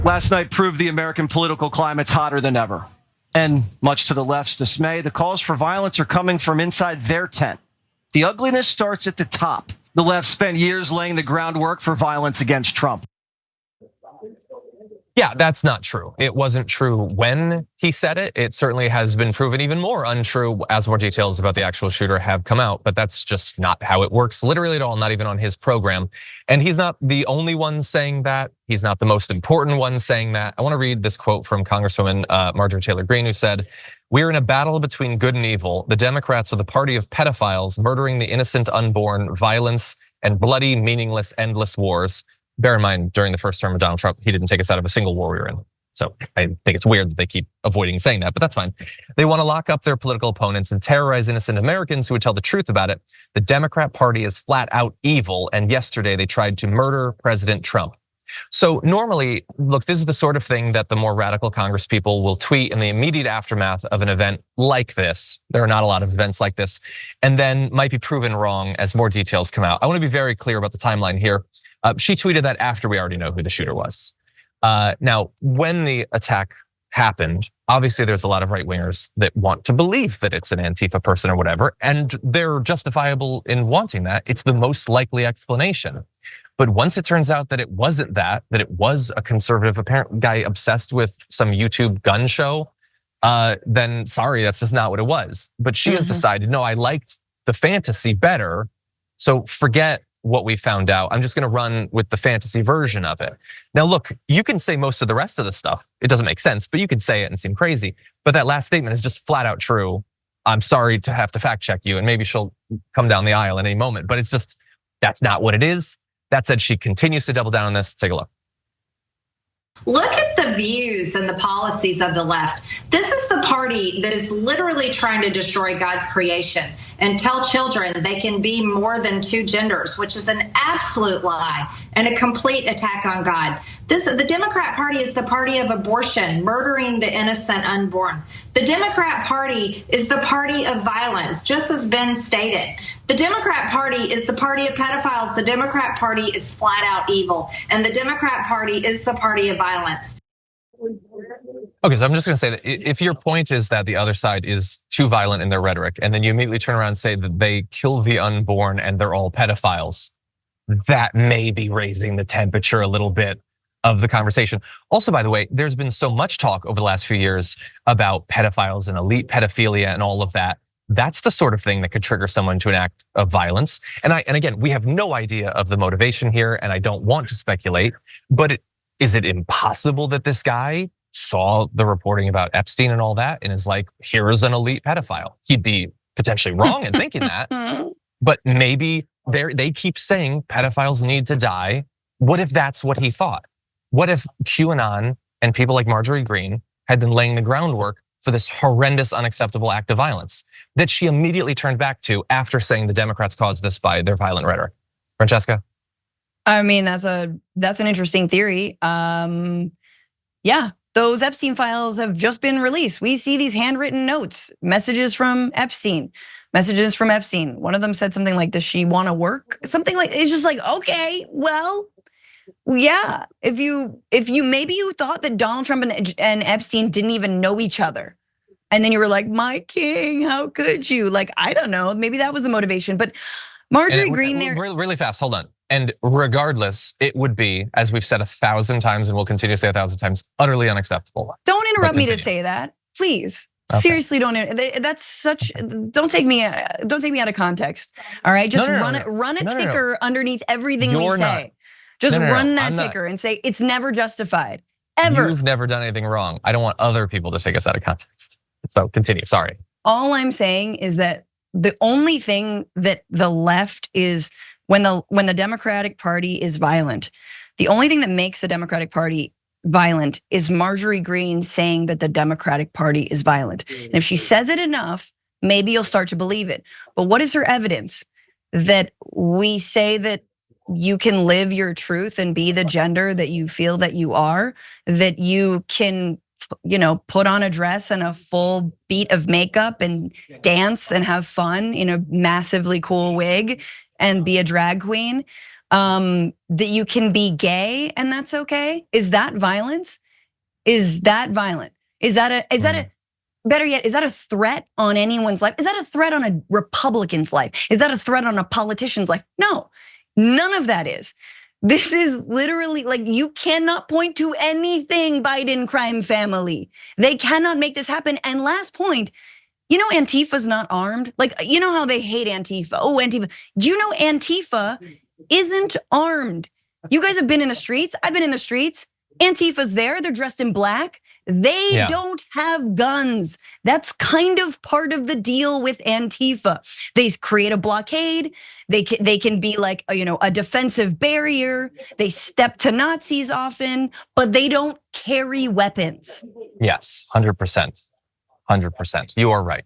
Last night proved the American political climate's hotter than ever. And much to the left's dismay, the calls for violence are coming from inside their tent. The ugliness starts at the top. The left spent years laying the groundwork for violence against Trump. Yeah, that's not true. It wasn't true when he said it. It certainly has been proven even more untrue as more details about the actual shooter have come out, but that's just not how it works literally at all, not even on his program. And he's not the only one saying that. He's not the most important one saying that. I wanna read this quote from Congresswoman Marjorie Taylor Greene, who said, "We're in a battle between good and evil. The Democrats are the party of pedophiles, murdering the innocent unborn, violence, and bloody, meaningless, endless wars." Bear in mind, during the first term of Donald Trump, he didn't take us out of a single war we were in. So I think it's weird that they keep avoiding saying that, but that's fine. They want to lock up their political opponents and terrorize innocent Americans who would tell the truth about it. The Democrat Party is flat out evil, and yesterday they tried to murder President Trump. So normally, look, this is the sort of thing that the more radical Congress people will tweet in the immediate aftermath of an event like this. There are not a lot of events like this, and then might be proven wrong as more details come out. I want to be very clear about the timeline here. She tweeted that after we already know who the shooter was. Now, when the attack happened, obviously there's a lot of right wingers that want to believe that it's an Antifa person or whatever, and they're justifiable in wanting that. It's the most likely explanation. But once it turns out that it wasn't that it was a conservative apparent guy obsessed with some YouTube gun show, then sorry, that's just not what it was. But she has decided, no, I liked the fantasy better, so forget what we found out. I'm just gonna run with the fantasy version of it. Now look, you can say most of the rest of the stuff, it doesn't make sense, but you can say it and seem crazy. But that last statement is just flat out true. I'm sorry to have to fact check you, and maybe she'll come down the aisle at any moment, but it's just, that's not what it is. That said, she continues to double down on this. Take a look. Look at the views and the policies of the left. This is the party that is literally trying to destroy God's creation and tell children they can be more than two genders, which is an absolute lie and a complete attack on God. The Democrat Party is the party of abortion, murdering the innocent unborn. The Democrat Party is the party of violence, just as Ben stated. The Democrat Party is the party of pedophiles. The Democrat Party is flat out evil. And the Democrat Party is the party of violence. Okay, so I'm just gonna say that if your point is that the other side is too violent in their rhetoric, and then you immediately turn around and say that they kill the unborn and they're all pedophiles, that may be raising the temperature a little bit of the conversation. Also, by the way, there's been so much talk over the last few years about pedophiles and elite pedophilia and all of that. That's the sort of thing that could trigger someone to an act of violence. And again, we have no idea of the motivation here, and I don't want to speculate, but is it impossible that this guy saw the reporting about Epstein and all that and is like, here is an elite pedophile? He'd be potentially wrong in thinking that, but maybe they keep saying pedophiles need to die. What if that's what he thought? What if QAnon and people like Marjorie Greene had been laying the groundwork for this horrendous, unacceptable act of violence that she immediately turned back to after saying the Democrats caused this by their violent rhetoric? Francesca? I mean, that's an interesting theory. Yeah, those Epstein files have just been released. We see these handwritten notes, messages from Epstein. One of them said something like, does she wanna work? Something like, it's just like, okay, well, yeah. If you maybe you thought that Donald Trump and Epstein didn't even know each other. And then you were like, my king, how could you? Like, I don't know, maybe that was the motivation. But Marjorie Greene there. Really fast, hold on. And regardless, it would be, as we've said 1,000 times and we'll continue to say 1,000 times, utterly unacceptable. Don't interrupt me to say that, please. Okay. Seriously, don't. That's such. Don't take me out of context. All right, just run a ticker underneath everything we say. Just run that ticker and say it's never justified, ever. You've never done anything wrong. I don't want other people to take us out of context. So continue, sorry. All I'm saying is that the only thing that the left is, when the Democratic Party is violent, the only thing that makes the Democratic Party violent is Marjorie Greene saying that the Democratic Party is violent. And if she says it enough, maybe you'll start to believe it. But what is her evidence that we say that you can live your truth and be the gender that you feel that you are, that you can, put on a dress and a full beat of makeup and dance and have fun in a massively cool wig and be a drag queen? that you can be gay and that's okay? Is that violence? Is that violent? Is that a better yet, is that a threat on anyone's life? Is that a threat on a Republican's life? Is that a threat on a politician's life? No, none of that is. This is literally like, you cannot point to anything Biden crime family. They cannot make this happen. And last point, you know Antifa's not armed? Like, you know how they hate Antifa? Oh, Antifa. Do you know Antifa isn't armed? You guys have been in the streets. I've been in the streets. Antifa's there. They're dressed in black. They don't have guns. That's kind of part of the deal with Antifa. They create a blockade. They can be like, a defensive barrier. They step to Nazis often, but they don't carry weapons. Yes, 100%. 100%. You are right.